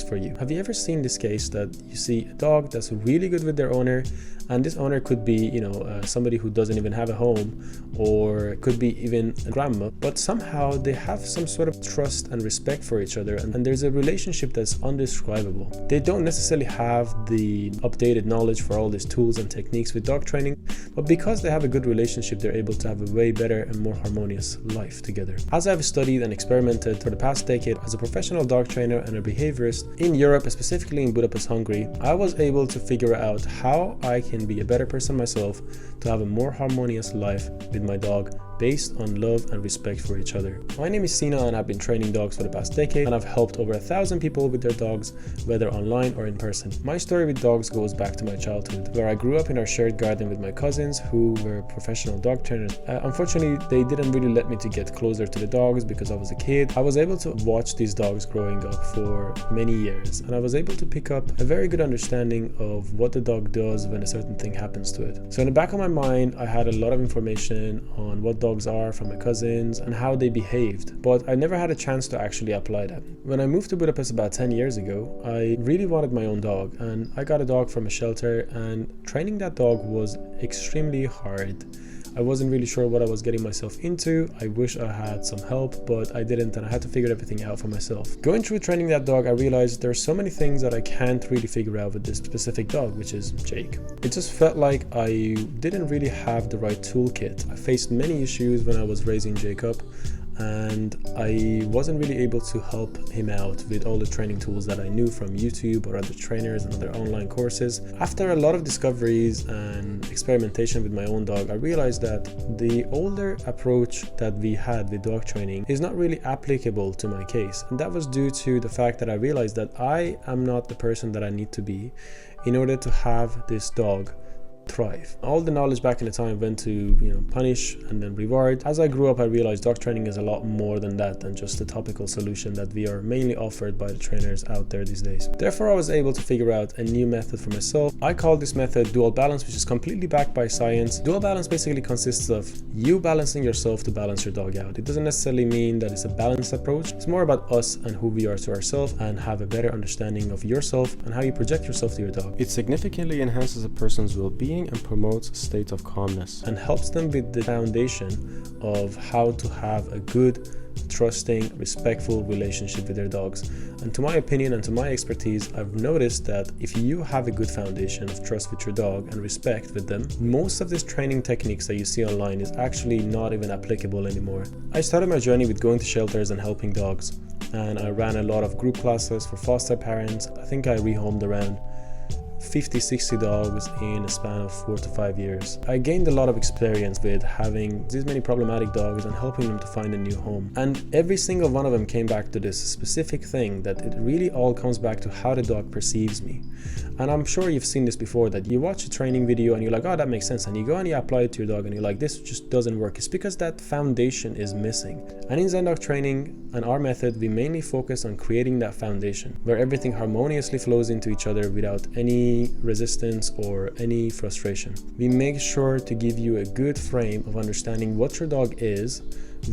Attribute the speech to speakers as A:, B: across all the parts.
A: for you. Have you ever seen this case that you see a dog that's really good with their owner, and this owner could be, somebody who doesn't even have a home, or could be even a grandma, but somehow they have some sort of trust and respect for each other, and there's a relationship that's undescribable. They don't necessarily have the updated knowledge for all these tools and techniques with dog training, but because they have a good relationship, they're able to have a way better and more harmonious life together. As I've studied and experimented for the past decade as a professional dog trainer and a behaviorist in Europe, specifically in Budapest, Hungary, I was able to figure out how I can be a better person myself to have a more harmonious life with my dog based on love and respect for each other. My name is Sina, and I've been training dogs for the past decade, and I've helped over 1,000 people with their dogs, whether online or in person. My story with dogs goes back to my childhood, where I grew up in our shared garden with my cousins who were professional dog trainers. Unfortunately, they didn't really let me to get closer to the dogs because I was a kid. I was able to watch these dogs growing up for many years, and I was able to pick up a very good understanding of what the dog does when a certain thing happens to it. So in the back of my mind, I had a lot of information on what dogs are from my cousins and how they behaved, but I never had a chance to actually apply that. When I moved to Budapest about 10 years ago, I really wanted my own dog, and I got a dog from a shelter, and training that dog was extremely hard. I wasn't really sure what I was getting myself into. I wish I had some help, but I didn't, and I had to figure everything out for myself. Going through training that dog, I realized there's so many things that I can't really figure out with this specific dog, which is Jake. It just felt like I didn't really have the right toolkit. I faced many issues when I was raising Jake up, and I wasn't really able to help him out with all the training tools that I knew from YouTube or other trainers and other online courses. After a lot of discoveries and experimentation with my own dog, I realized that the older approach that we had with dog training is not really applicable to my case, and that was due to the fact that I realized that I am not the person that I need to be in order to have this dog thrive. All the knowledge back in the time went to punish and then reward. As I grew up, I realized dog training is a lot more than that, than just a topical solution that we are mainly offered by the trainers out there these days. Therefore, I was able to figure out a new method for myself. I call this method dual balance, which is completely backed by science. Dual balance basically consists of you balancing yourself to balance your dog out. It doesn't necessarily mean that it's a balanced approach. It's more about us and who we are to ourselves, and have a better understanding of yourself and how you project yourself to your dog. It significantly enhances a person's well-being and promotes a state of calmness, and helps them with the foundation of how to have a good, trusting, respectful relationship with their dogs. And to my opinion and to my expertise, I've noticed that if you have a good foundation of trust with your dog and respect with them, most of these training techniques that you see online is actually not even applicable anymore. I started my journey with going to shelters and helping dogs, and I ran a lot of group classes for foster parents. I think I rehomed around 50-60 dogs in a span of 4 to 5 years. I gained a lot of experience with having these many problematic dogs and helping them to find a new home. And every single one of them came back to this specific thing, that it really all comes back to how the dog perceives me. And I'm sure you've seen this before, that you watch a training video and you're like, oh, that makes sense. And you go and you apply it to your dog and you're like, this just doesn't work. It's because that foundation is missing. And in Zen Dog Training and our method, we mainly focus on creating that foundation where everything harmoniously flows into each other without any resistance or any frustration. We make sure to give you a good frame of understanding what your dog is,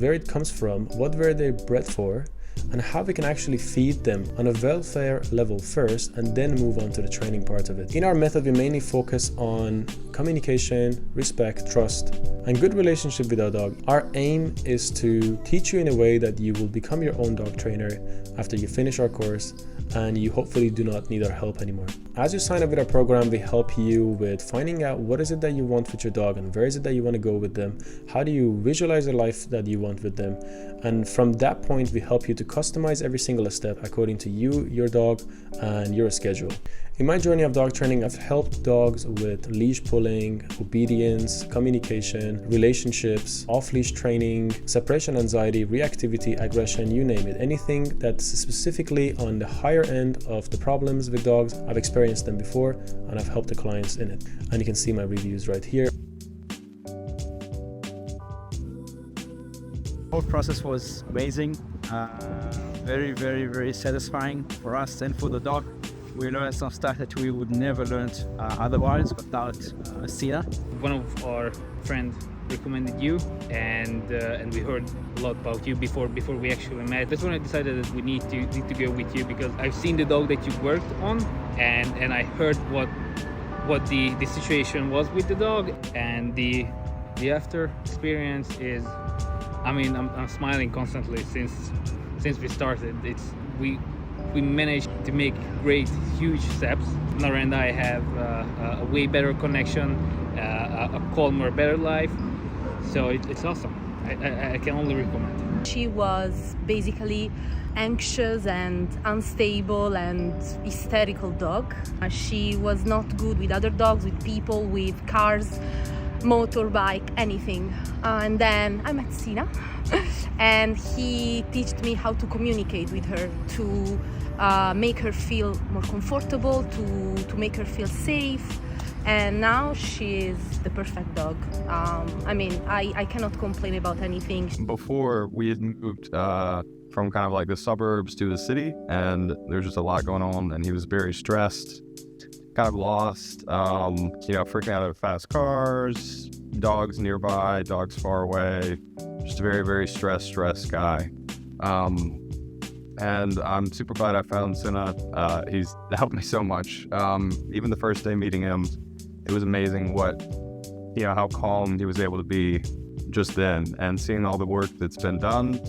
A: where it comes from, what were they bred for, and how we can actually feed them on a welfare level first, and then move on to the training part of it. In our method, we mainly focus on communication, respect, trust, and good relationship with our dog. Our aim is to teach you in a way that you will become your own dog trainer after you finish our course, and you hopefully do not need our help anymore. As you sign up with our program, we help you with finding out what is it that you want with your dog, and where is it that you want to go with them, how do you visualize the life that you want with them, and from that point we help you to customize every single step according to you, your dog, and your schedule. In my journey of dog training, I've helped dogs with leash pulling, obedience, communication, relationships, off-leash training, separation anxiety, reactivity, aggression, you name it. Anything that's specifically on the higher end of the problems with dogs, I've experienced them before and I've helped the clients in it. And you can see my reviews right here.
B: The whole process was amazing, very, very, very satisfying for us and for the dog. We learned some stuff that we would never learn otherwise without Sina.
C: One of our friends recommended you, and we heard a lot about you before we actually met. That's when I decided that we need to go with you, because I've seen the dog that you worked on, and I heard what the situation was with the dog, and the after experience is, I mean, I'm smiling constantly since we started. We managed to make great, huge steps. Nora and I have a way better connection, a calmer, better life. So it's awesome. I can only recommend.
D: She was basically anxious and unstable and hysterical dog. She was not good with other dogs, with people, with cars, motorbike, anything. And then I met Sina and he taught me how to communicate with her, to make her feel more comfortable, to make her feel safe. And now she is the perfect dog. I mean, I cannot complain about anything.
E: Before, we had moved from kind of like the suburbs to the city, and there's just a lot going on, and he was very stressed, kind of lost, freaking out of fast cars, dogs nearby, dogs far away, just a very, very stressed guy. And I'm super glad I found Sina. He's helped me so much. Even the first day meeting him, it was amazing how calm he was able to be just then, and seeing all the work that's been done,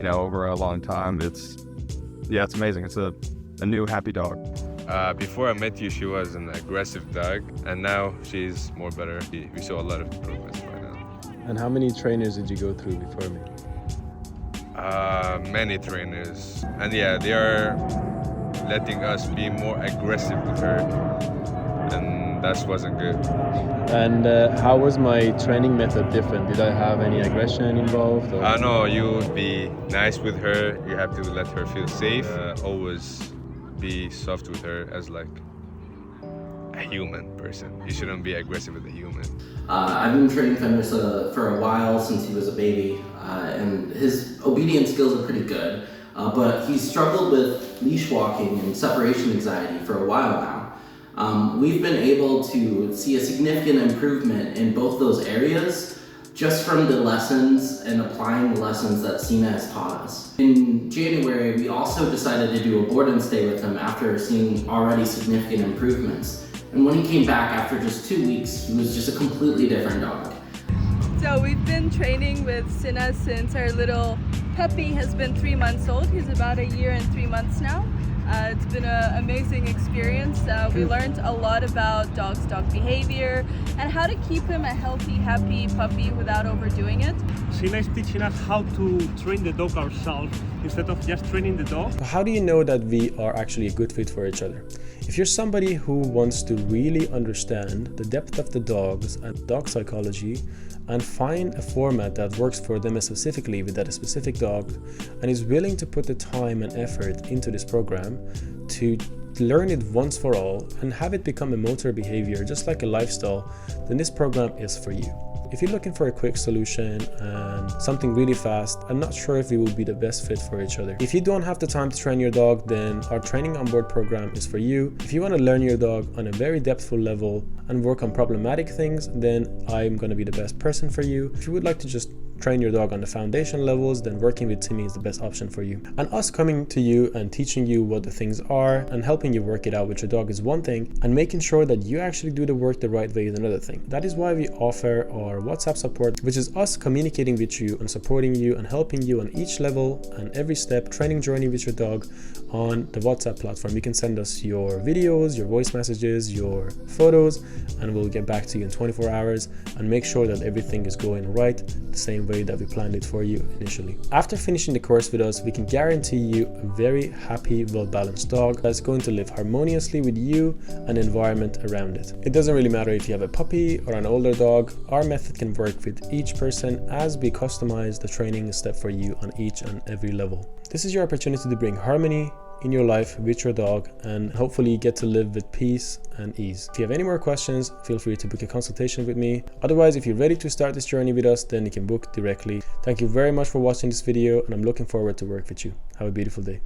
E: over a long time. It's amazing. It's a new happy dog.
F: Before I met you, she was an aggressive dog, and now she's more better. We saw a lot of improvements by now.
A: And how many trainers did you go through before me?
F: Many trainers, and they are letting us be more aggressive with her, and that wasn't good.
A: And how was my training method different? Did I have any aggression involved?
F: No, you be nice with her. You have to let her feel safe. Always be soft with her as like a human person. You shouldn't be aggressive with a human.
G: I've been training Fenris for a while, since he was a baby, and his obedience skills are pretty good, but he's struggled with leash walking and separation anxiety for a while now. We've been able to see a significant improvement in both those areas just from the lessons and applying the lessons that Sina has taught us. In January, we also decided to do a board and stay with him after seeing already significant improvements. And when he came back after just 2 weeks, he was just a completely different dog.
H: So we've been training with Sina since our little puppy has been 3 months old. He's about 1 year and 3 months now. It's been an amazing experience. We learned a lot about dog behavior and how to keep him a healthy, happy puppy without overdoing it.
I: Sina is teaching us how to train the dog ourselves instead of just training the dog.
A: So how do you know that we are actually a good fit for each other? If you're somebody who wants to really understand the depth of the dogs and dog psychology and find a format that works for them specifically with that specific dog, and is willing to put the time and effort into this program to learn it once for all and have it become a motor behavior just like a lifestyle, then this program is for you. If you're looking for a quick solution and something really fast, I'm not sure if we will be the best fit for each other. If you don't have the time to train your dog, then our training on board program is for you. If you want to learn your dog on a very depthful level and work on problematic things, then I'm going to be the best person for you. If you would like to just train your dog on the foundation levels, then working with Timmy is the best option for you. And us coming to you and teaching you what the things are and helping you work it out with your dog is one thing, and making sure that you actually do the work the right way is another thing. That is why we offer our WhatsApp support, which is us communicating with you and supporting you and helping you on each level and every step training journey with your dog on the WhatsApp platform. You can send us your videos, your voice messages, your photos, and we'll get back to you in 24 hours and make sure that everything is going right the same way that we planned it for you initially. After finishing the course with us, we can guarantee you a very happy, well-balanced dog that's going to live harmoniously with you and the environment around it. It doesn't really matter if you have a puppy or an older dog. Our method can work with each person as we customize the training step for you on each and every level. This is your opportunity to bring harmony in your life with your dog and hopefully get to live with peace and ease. If you have any more questions, feel free to book a consultation with me. Otherwise, if you're ready to start this journey with us, then you can book directly. Thank you very much for watching this video, and I'm looking forward to work with you. Have a beautiful day.